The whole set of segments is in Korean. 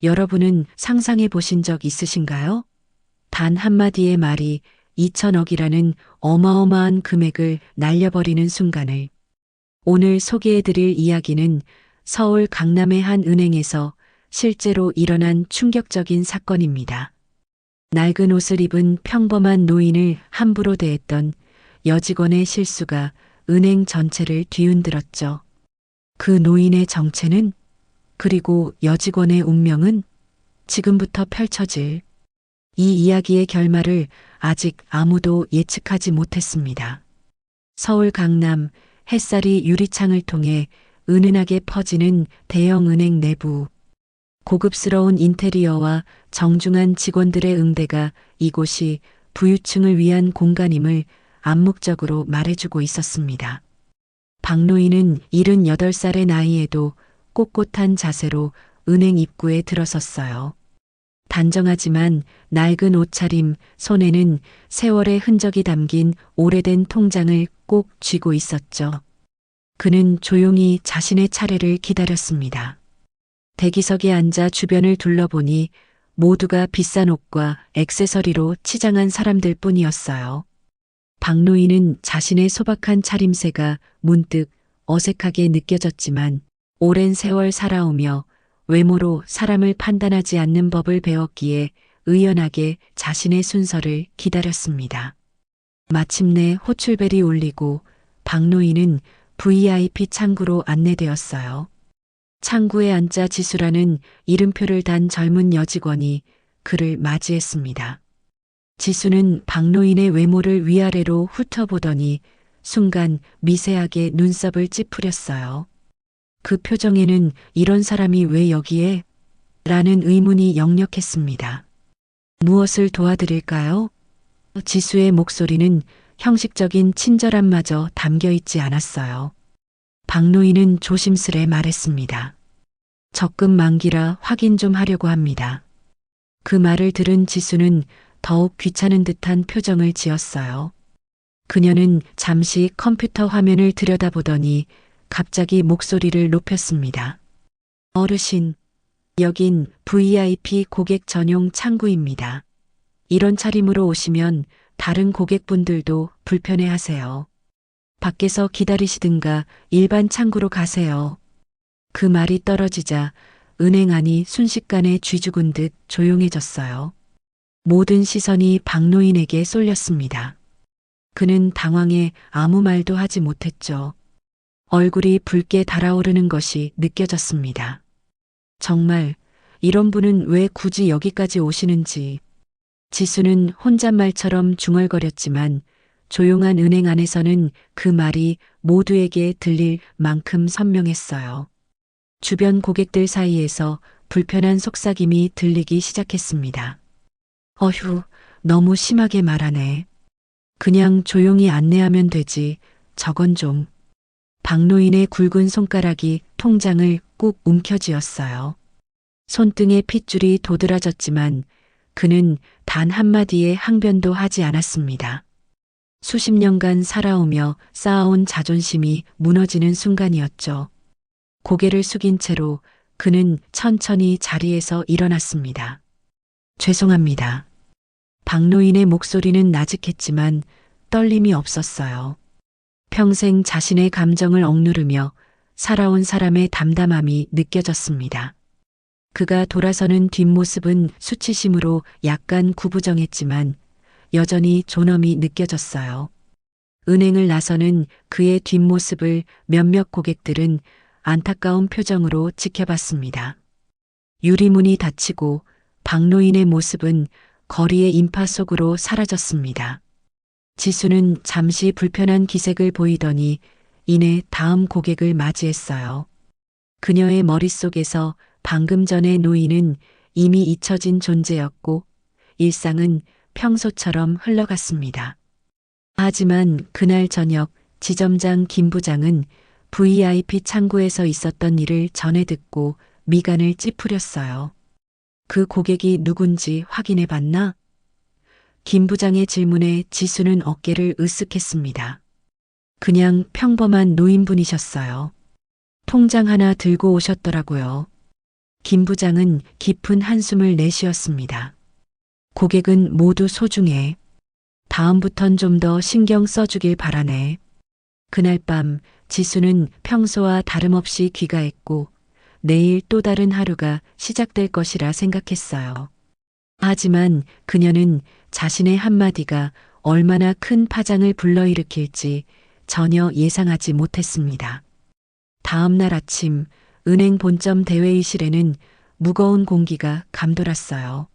여러분은 상상해 보신 적 있으신가요? 단 한마디의 말이 2천억이라는 어마어마한 금액을 날려버리는 순간을. 오늘 소개해 드릴 이야기는 서울 강남의 한 은행에서 실제로 일어난 충격적인 사건입니다. 낡은 옷을 입은 평범한 노인을 함부로 대했던 여직원의 실수가 은행 전체를 뒤흔들었죠. 그 노인의 정체는, 그리고 여직원의 운명은 지금부터 펼쳐질 이 이야기의 결말을 아직 아무도 예측하지 못했습니다. 서울 강남, 햇살이 유리창을 통해 은은하게 퍼지는 대형 은행 내부. 고급스러운 인테리어와 정중한 직원들의 응대가 이곳이 부유층을 위한 공간임을 암묵적으로 말해주고 있었습니다. 박노인은 78살의 나이에도 꼿꼿한 자세로 은행 입구에 들어섰어요. 단정하지만 낡은 옷차림, 손에는 세월의 흔적이 담긴 오래된 통장을 꼭 쥐고 있었죠. 그는 조용히 자신의 차례를 기다렸습니다. 대기석에 앉아 주변을 둘러보니 모두가 비싼 옷과 액세서리로 치장한 사람들 뿐이었어요. 박노인은 자신의 소박한 차림새가 문득 어색하게 느껴졌지만 오랜 세월 살아오며 외모로 사람을 판단하지 않는 법을 배웠기에 의연하게 자신의 순서를 기다렸습니다. 마침내 호출벨이 울리고 박노인은 VIP 창구로 안내되었어요. 창구에 앉아 지수라는 이름표를 단 젊은 여직원이 그를 맞이했습니다. 지수는 박노인의 외모를 위아래로 훑어보더니 순간 미세하게 눈썹을 찌푸렸어요. 그 표정에는 이런 사람이 왜 여기에? 라는 의문이 역력했습니다. 무엇을 도와드릴까요? 지수의 목소리는 형식적인 친절함마저 담겨있지 않았어요. 박노인은 조심스레 말했습니다. 적금 만기라 확인 좀 하려고 합니다. 그 말을 들은 지수는 더욱 귀찮은 듯한 표정을 지었어요. 그녀는 잠시 컴퓨터 화면을 들여다보더니 갑자기 목소리를 높였습니다. 어르신, 여긴 VIP 고객 전용 창구입니다. 이런 차림으로 오시면 다른 고객분들도 불편해하세요. 밖에서 기다리시든가 일반 창구로 가세요. 그 말이 떨어지자 은행 안이 순식간에 쥐죽은 듯 조용해졌어요. 모든 시선이 박노인에게 쏠렸습니다. 그는 당황해 아무 말도 하지 못했죠. 얼굴이 붉게 달아오르는 것이 느껴졌습니다. 정말 이런 분은 왜 굳이 여기까지 오시는지. 지수는 혼잣말처럼 중얼거렸지만 조용한 은행 안에서는 그 말이 모두에게 들릴 만큼 선명했어요. 주변 고객들 사이에서 불편한 속삭임이 들리기 시작했습니다. 어휴, 너무 심하게 말하네. 그냥 조용히 안내하면 되지. 저건 좀. 박노인의 굵은 손가락이 통장을 꾹 움켜쥐었어요. 손등에 핏줄이 도드라졌지만 그는 단 한마디의 항변도 하지 않았습니다. 수십 년간 살아오며 쌓아온 자존심이 무너지는 순간이었죠. 고개를 숙인 채로 그는 천천히 자리에서 일어났습니다. 죄송합니다. 박노인의 목소리는 나직했지만 떨림이 없었어요. 평생 자신의 감정을 억누르며 살아온 사람의 담담함이 느껴졌습니다. 그가 돌아서는 뒷모습은 수치심으로 약간 구부정했지만 여전히 존엄이 느껴졌어요. 은행을 나서는 그의 뒷모습을 몇몇 고객들은 안타까운 표정으로 지켜봤습니다. 유리문이 닫히고 박노인의 모습은 거리의 인파 속으로 사라졌습니다. 지수는 잠시 불편한 기색을 보이더니 이내 다음 고객을 맞이했어요. 그녀의 머릿속에서 방금 전의 노인은 이미 잊혀진 존재였고 일상은 평소처럼 흘러갔습니다. 하지만 그날 저녁 지점장 김 부장은 VIP 창구에서 있었던 일을 전해 듣고 미간을 찌푸렸어요. 그 고객이 누군지 확인해 봤나? 김 부장의 질문에 지수는 어깨를 으쓱했습니다. 그냥 평범한 노인분이셨어요. 통장 하나 들고 오셨더라고요. 김 부장은 깊은 한숨을 내쉬었습니다. 고객은 모두 소중해. 다음부턴 좀 더 신경 써주길 바라네. 그날 밤 지수는 평소와 다름없이 귀가했고 내일 또 다른 하루가 시작될 것이라 생각했어요. 하지만 그녀는 자신의 한마디가 얼마나 큰 파장을 불러일으킬지 전혀 예상하지 못했습니다. 다음 날 아침 은행 본점 대회의실에는 무거운 공기가 감돌았어요.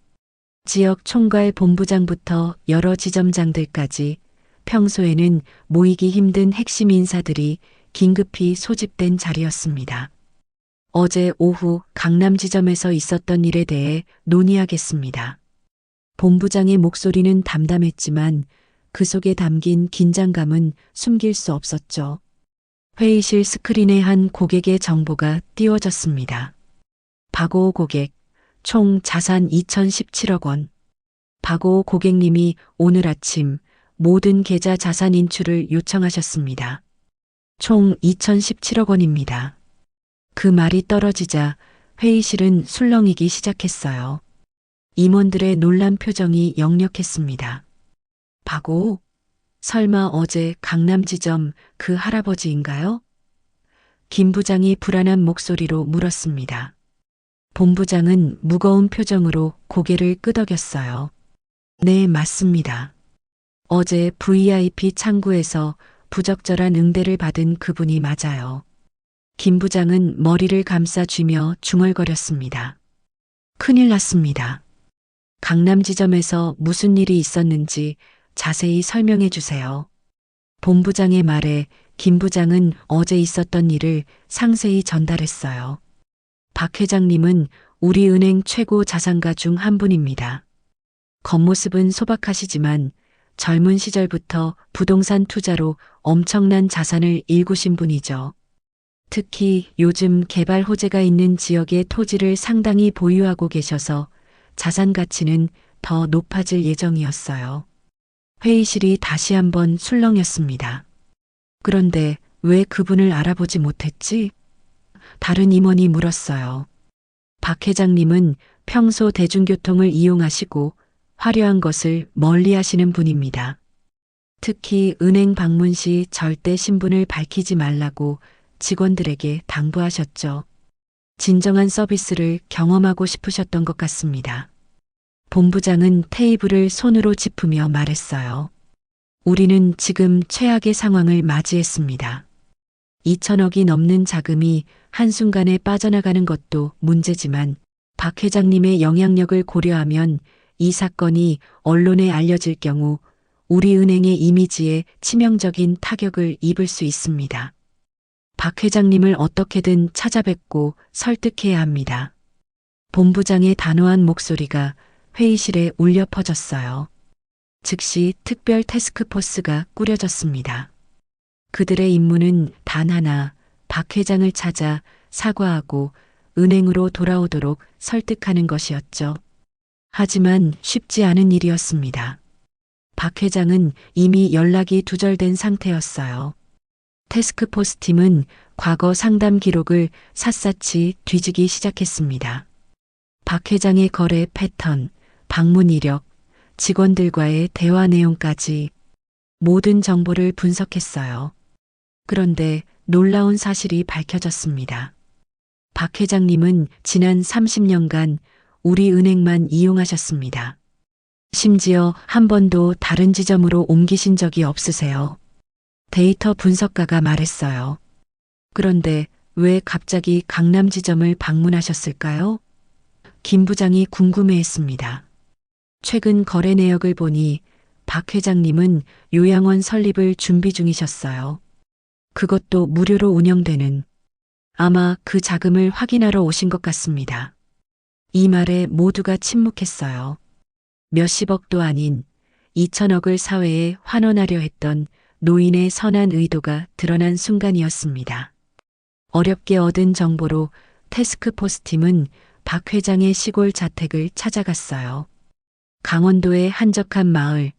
지역 총괄 본부장부터 여러 지점장들까지 평소에는 모이기 힘든 핵심 인사들이 긴급히 소집된 자리였습니다. 어제 오후 강남 지점에서 있었던 일에 대해 논의하겠습니다. 본부장의 목소리는 담담했지만 그 속에 담긴 긴장감은 숨길 수 없었죠. 회의실 스크린에 한 고객의 정보가 띄워졌습니다. 박오 고객, 총 자산 2017억 원. 박오 고객님이 오늘 아침 모든 계좌 자산 인출을 요청하셨습니다. 총 2017억 원입니다. 그 말이 떨어지자 회의실은 술렁이기 시작했어요. 임원들의 놀란 표정이 역력했습니다. 박오, 설마 어제 강남지점 그 할아버지인가요? 김 부장이 불안한 목소리로 물었습니다. 본부장은 무거운 표정으로 고개를 끄덕였어요. 네, 맞습니다. 어제 VIP 창구에서 부적절한 응대를 받은 그분이 맞아요. 김 부장은 머리를 감싸 쥐며 중얼거렸습니다. 큰일 났습니다. 강남 지점에서 무슨 일이 있었는지 자세히 설명해 주세요. 본부장의 말에 김 부장은 어제 있었던 일을 상세히 전달했어요. 박 회장님은 우리 은행 최고 자산가 중 한 분입니다. 겉모습은 소박하시지만 젊은 시절부터 부동산 투자로 엄청난 자산을 일구신 분이죠. 특히 요즘 개발 호재가 있는 지역의 토지를 상당히 보유하고 계셔서 자산 가치는 더 높아질 예정이었어요. 회의실이 다시 한번 술렁였습니다. 그런데 왜 그분을 알아보지 못했지? 다른 임원이 물었어요. 박 회장님은 평소 대중교통을 이용하시고 화려한 것을 멀리 하시는 분입니다. 특히 은행 방문 시 절대 신분을 밝히지 말라고 직원들에게 당부하셨죠. 진정한 서비스를 경험하고 싶으셨던 것 같습니다. 본부장은 테이블을 손으로 짚으며 말했어요. 우리는 지금 최악의 상황을 맞이했습니다. 2천억이 넘는 자금이 한순간에 빠져나가는 것도 문제지만 박 회장님의 영향력을 고려하면 이 사건이 언론에 알려질 경우 우리 은행의 이미지에 치명적인 타격을 입을 수 있습니다. 박 회장님을 어떻게든 찾아뵙고 설득해야 합니다. 본부장의 단호한 목소리가 회의실에 울려 퍼졌어요. 즉시 특별 태스크포스가 꾸려졌습니다. 그들의 임무는 단 하나, 박 회장을 찾아 사과하고 은행으로 돌아오도록 설득하는 것이었죠. 하지만 쉽지 않은 일이었습니다. 박 회장은 이미 연락이 두절된 상태였어요. 태스크포스 팀은 과거 상담 기록을 샅샅이 뒤지기 시작했습니다. 박 회장의 거래 패턴, 방문 이력, 직원들과의 대화 내용까지 모든 정보를 분석했어요. 그런데 놀라운 사실이 밝혀졌습니다. 박 회장님은 지난 30년간 우리 은행만 이용하셨습니다. 심지어 한 번도 다른 지점으로 옮기신 적이 없으세요. 데이터 분석가가 말했어요. 그런데 왜 갑자기 강남 지점을 방문하셨을까요? 김 부장이 궁금해했습니다. 최근 거래 내역을 보니 박 회장님은 요양원 설립을 준비 중이셨어요. 그것도 무료로 운영되는. 아마 그 자금을 확인하러 오신 것 같습니다. 이 말에 모두가 침묵했어요. 몇십억도 아닌 2천억을 사회에 환원하려 했던 노인의 선한 의도가 드러난 순간이었습니다. 어렵게 얻은 정보로 태스크포스 팀은 박 회장의 시골 자택을 찾아갔어요. 강원도의 한적한 마을,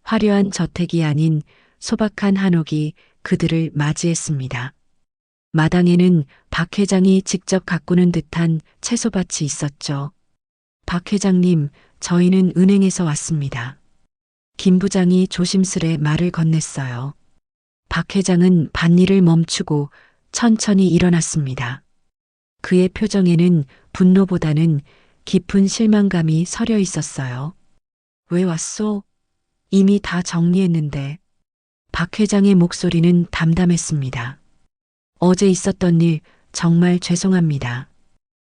화려한 저택이 아닌 소박한 한옥이 그들을 맞이했습니다. 마당에는 박 회장이 직접 가꾸는 듯한 채소밭이 있었죠. 박 회장님, 저희는 은행에서 왔습니다. 김 부장이 조심스레 말을 건넸어요. 박 회장은 밭일을 멈추고 천천히 일어났습니다. 그의 표정에는 분노보다는 깊은 실망감이 서려 있었어요. 왜 왔소? 이미 다 정리했는데. 박 회장의 목소리는 담담했습니다. 어제 있었던 일 정말 죄송합니다.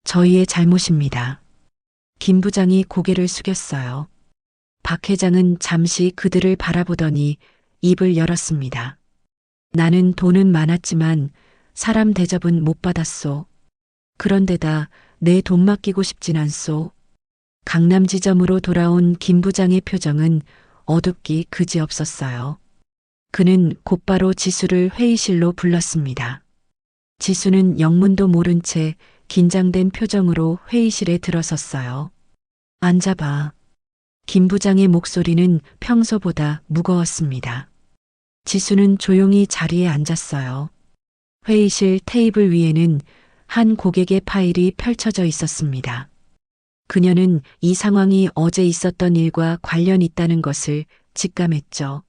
저희의 잘못입니다. 김 부장이 고개를 숙였어요. 박 회장은 잠시 그들을 바라보더니 입을 열었습니다. 나는 돈은 많았지만 사람 대접은 못 받았소. 그런데다 내 돈 맡기고 싶진 않소. 강남 지점으로 돌아온 김 부장의 표정은 어둡기 그지없었어요. 그는 곧바로 지수를 회의실로 불렀습니다. 지수는 영문도 모른 채 긴장된 표정으로 회의실에 들어섰어요. 앉아봐. 김 부장의 목소리는 평소보다 무거웠습니다. 지수는 조용히 자리에 앉았어요. 회의실 테이블 위에는 한 고객의 파일이 펼쳐져 있었습니다. 그녀는 이 상황이 어제 있었던 일과 관련 있다는 것을 직감했죠.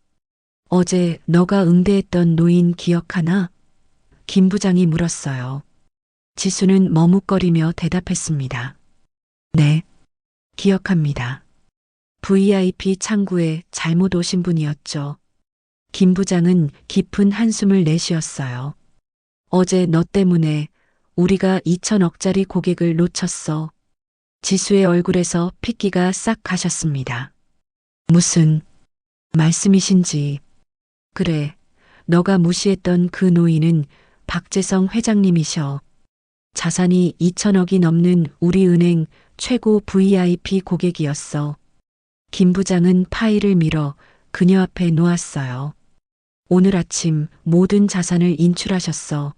어제 너가 응대했던 노인 기억하나? 김 부장이 물었어요. 지수는 머뭇거리며 대답했습니다. 네, 기억합니다. VIP 창구에 잘못 오신 분이었죠. 김 부장은 깊은 한숨을 내쉬었어요. 어제 너 때문에 우리가 2천억짜리 고객을 놓쳤어. 지수의 얼굴에서 핏기가 싹 가셨습니다. 무슨 말씀이신지. 그래, 너가 무시했던 그 노인은 박재성 회장님이셔. 자산이 2천억이 넘는 우리 은행 최고 VIP 고객이었어. 김 부장은 파일을 밀어 그녀 앞에 놓았어요. 오늘 아침 모든 자산을 인출하셨어.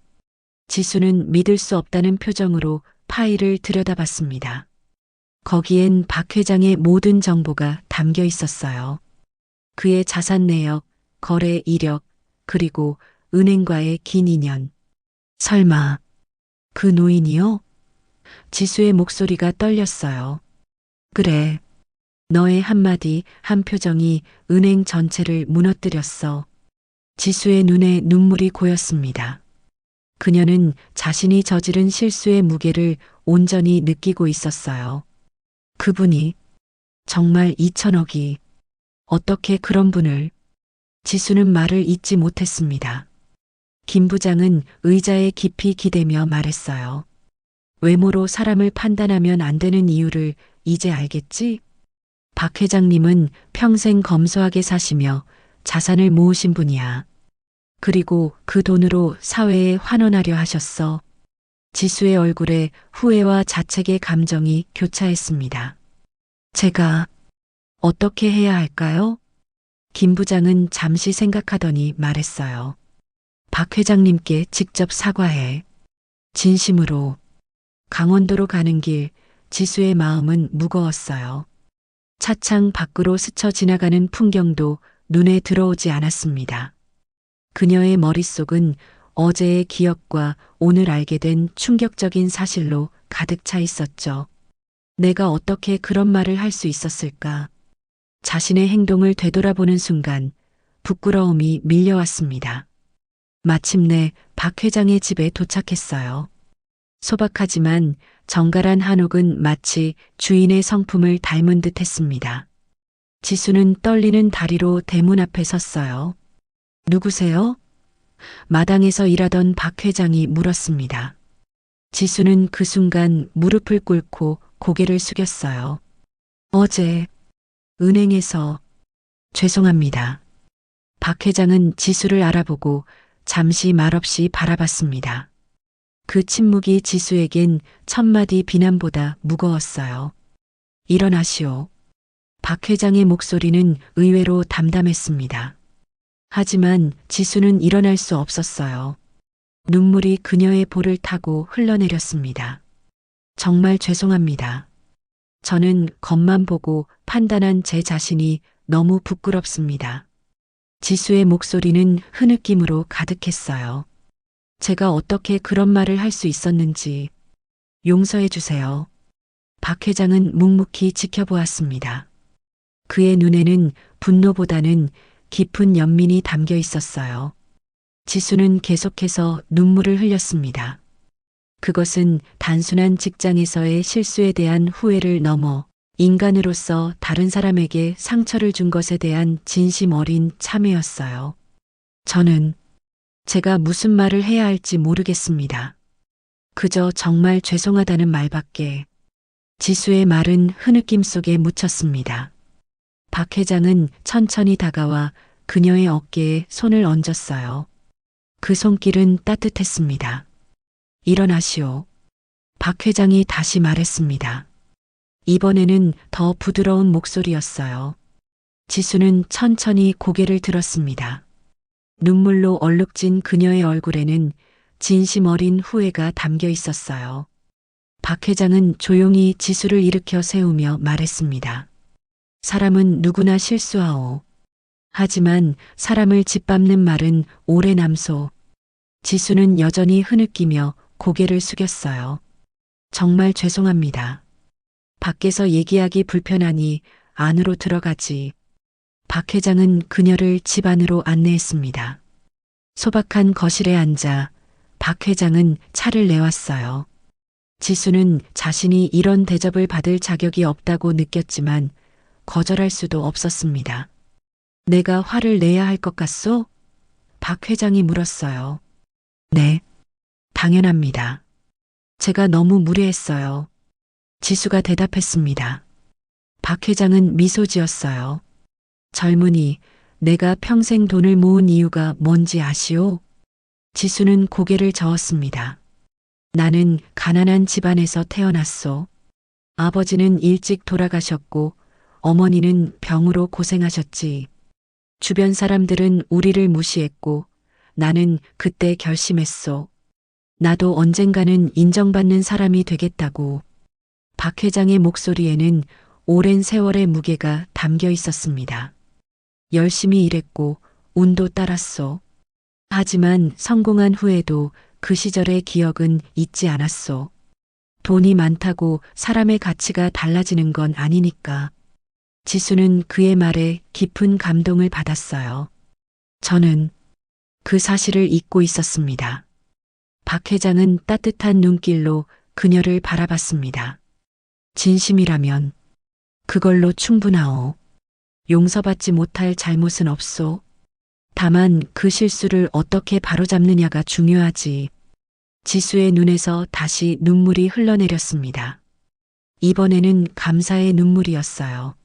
지수는 믿을 수 없다는 표정으로 파일을 들여다봤습니다. 거기엔 박 회장의 모든 정보가 담겨 있었어요. 그의 자산 내역, 거래 이력, 그리고 은행과의 긴 인연. 설마 그 노인이요? 지수의 목소리가 떨렸어요. 그래. 너의 한마디, 한 표정이 은행 전체를 무너뜨렸어. 지수의 눈에 눈물이 고였습니다. 그녀는 자신이 저지른 실수의 무게를 온전히 느끼고 있었어요. 그분이 정말 2천억이 어떻게 그런 분을. 지수는 말을 잇지 못했습니다. 김 부장은 의자에 깊이 기대며 말했어요. 외모로 사람을 판단하면 안 되는 이유를 이제 알겠지? 박 회장님은 평생 검소하게 사시며 자산을 모으신 분이야. 그리고 그 돈으로 사회에 환원하려 하셨어. 지수의 얼굴에 후회와 자책의 감정이 교차했습니다. 제가 어떻게 해야 할까요? 김 부장은 잠시 생각하더니 말했어요. 박 회장님께 직접 사과해. 진심으로. 강원도로 가는 길, 지수의 마음은 무거웠어요. 차창 밖으로 스쳐 지나가는 풍경도 눈에 들어오지 않았습니다. 그녀의 머릿속은 어제의 기억과 오늘 알게 된 충격적인 사실로 가득 차 있었죠. 내가 어떻게 그런 말을 할 수 있었을까? 자신의 행동을 되돌아보는 순간 부끄러움이 밀려왔습니다. 마침내 박 회장의 집에 도착했어요. 소박하지만 정갈한 한옥은 마치 주인의 성품을 닮은 듯 했습니다. 지수는 떨리는 다리로 대문 앞에 섰어요. 누구세요? 마당에서 일하던 박 회장이 물었습니다. 지수는 그 순간 무릎을 꿇고 고개를 숙였어요. 어제 은행에서 죄송합니다. 박 회장은 지수를 알아보고 잠시 말없이 바라봤습니다. 그 침묵이 지수에겐 천마디 비난보다 무거웠어요. 일어나시오. 박 회장의 목소리는 의외로 담담했습니다. 하지만 지수는 일어날 수 없었어요. 눈물이 그녀의 볼을 타고 흘러내렸습니다. 정말 죄송합니다. 저는 겉만 보고 판단한 제 자신이 너무 부끄럽습니다. 지수의 목소리는 흐느낌으로 가득했어요. 제가 어떻게 그런 말을 할 수 있었는지 용서해 주세요. 박 회장은 묵묵히 지켜보았습니다. 그의 눈에는 분노보다는 깊은 연민이 담겨 있었어요. 지수는 계속해서 눈물을 흘렸습니다. 그것은 단순한 직장에서의 실수에 대한 후회를 넘어 인간으로서 다른 사람에게 상처를 준 것에 대한 진심 어린 참회였어요. 저는 제가 무슨 말을 해야 할지 모르겠습니다. 그저 정말 죄송하다는 말밖에. 지수의 말은 흐느낌 속에 묻혔습니다. 박 회장은 천천히 다가와 그녀의 어깨에 손을 얹었어요. 그 손길은 따뜻했습니다. 일어나시오. 박 회장이 다시 말했습니다. 이번에는 더 부드러운 목소리였어요. 지수는 천천히 고개를 들었습니다. 눈물로 얼룩진 그녀의 얼굴에는 진심 어린 후회가 담겨 있었어요. 박 회장은 조용히 지수를 일으켜 세우며 말했습니다. 사람은 누구나 실수하오. 하지만 사람을 짓밟는 말은 오래 남소. 지수는 여전히 흐느끼며 고개를 숙였어요. 정말 죄송합니다. 밖에서 얘기하기 불편하니 안으로 들어가지. 박 회장은 그녀를 집 안으로 안내했습니다. 소박한 거실에 앉아 박 회장은 차를 내왔어요. 지수는 자신이 이런 대접을 받을 자격이 없다고 느꼈지만 거절할 수도 없었습니다. 내가 화를 내야 할 것 같소? 박 회장이 물었어요. 네, 당연합니다. 제가 너무 무례했어요. 지수가 대답했습니다. 박 회장은 미소 지었어요. 젊은이, 내가 평생 돈을 모은 이유가 뭔지 아시오? 지수는 고개를 저었습니다. 나는 가난한 집안에서 태어났소. 아버지는 일찍 돌아가셨고 어머니는 병으로 고생하셨지. 주변 사람들은 우리를 무시했고 나는 그때 결심했소. 나도 언젠가는 인정받는 사람이 되겠다고. 박 회장의 목소리에는 오랜 세월의 무게가 담겨 있었습니다. 열심히 일했고 운도 따랐소. 하지만 성공한 후에도 그 시절의 기억은 잊지 않았소. 돈이 많다고 사람의 가치가 달라지는 건 아니니까. 지수는 그의 말에 깊은 감동을 받았어요. 저는 그 사실을 잊고 있었습니다. 박 회장은 따뜻한 눈길로 그녀를 바라봤습니다. 진심이라면 그걸로 충분하오. 용서받지 못할 잘못은 없소. 다만 그 실수를 어떻게 바로잡느냐가 중요하지. 지수의 눈에서 다시 눈물이 흘러내렸습니다. 이번에는 감사의 눈물이었어요.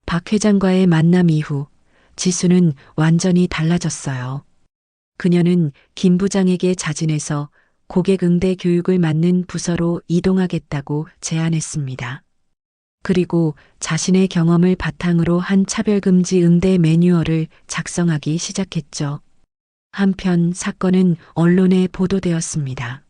박 회장과의 만남 이후 지수는 완전히 달라졌어요. 그녀는 김 부장에게 자진해서 고객 응대 교육을 맡는 부서로 이동하겠다고 제안했습니다. 그리고 자신의 경험을 바탕으로 한 차별금지 응대 매뉴얼을 작성하기 시작했죠. 한편 사건은 언론에 보도되었습니다.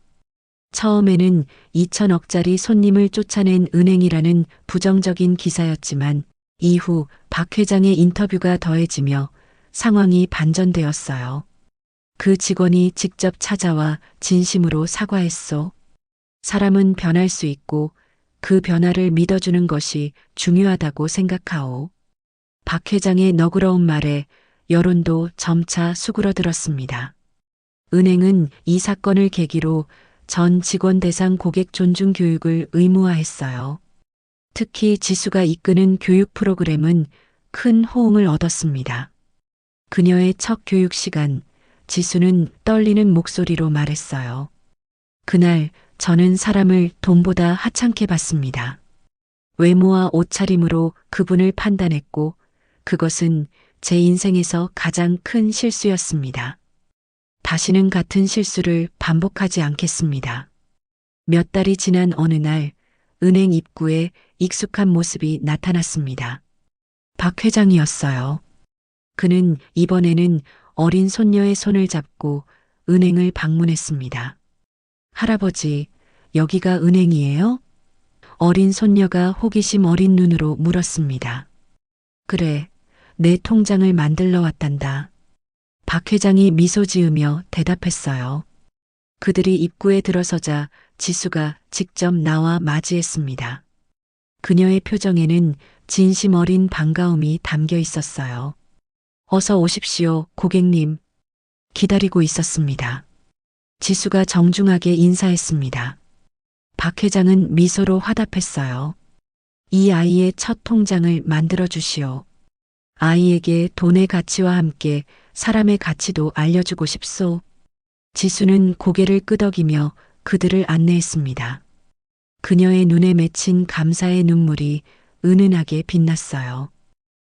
처음에는 2천억짜리 손님을 쫓아낸 은행이라는 부정적인 기사였지만 이후 박 회장의 인터뷰가 더해지며 상황이 반전되었어요. 그 직원이 직접 찾아와 진심으로 사과했소. 사람은 변할 수 있고 그 변화를 믿어주는 것이 중요하다고 생각하오. 박 회장의 너그러운 말에 여론도 점차 수그러들었습니다. 은행은 이 사건을 계기로 전 직원 대상 고객 존중 교육을 의무화했어요. 특히 지수가 이끄는 교육 프로그램은 큰 호응을 얻었습니다. 그녀의 첫 교육 시간, 지수는 떨리는 목소리로 말했어요. 그날 저는 사람을 돈보다 하찮게 봤습니다. 외모와 옷차림으로 그분을 판단했고 그것은 제 인생에서 가장 큰 실수였습니다. 다시는 같은 실수를 반복하지 않겠습니다. 몇 달이 지난 어느 날 은행 입구에 익숙한 모습이 나타났습니다. 박 회장이었어요. 그는 이번에는 어린 손녀의 손을 잡고 은행을 방문했습니다. 할아버지, 여기가 은행이에요? 어린 손녀가 호기심 어린 눈으로 물었습니다. 그래, 내 통장을 만들러 왔단다. 박 회장이 미소 지으며 대답했어요. 그들이 입구에 들어서자 지수가 직접 나와 맞이했습니다. 그녀의 표정에는 진심 어린 반가움이 담겨 있었어요. 어서 오십시오, 고객님. 기다리고 있었습니다. 지수가 정중하게 인사했습니다. 박 회장은 미소로 화답했어요. 이 아이의 첫 통장을 만들어 주시오. 아이에게 돈의 가치와 함께 사람의 가치도 알려주고 싶소. 지수는 고개를 끄덕이며 그들을 안내했습니다. 그녀의 눈에 맺힌 감사의 눈물이 은은하게 빛났어요.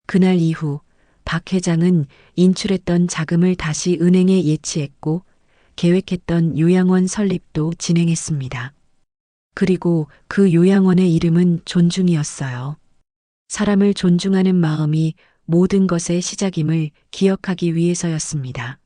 그날 이후 박 회장은 인출했던 자금을 다시 은행에 예치했고 계획했던 요양원 설립도 진행했습니다. 그리고 그 요양원의 이름은 존중이었어요. 사람을 존중하는 마음이 모든 것의 시작임을 기억하기 위해서였습니다.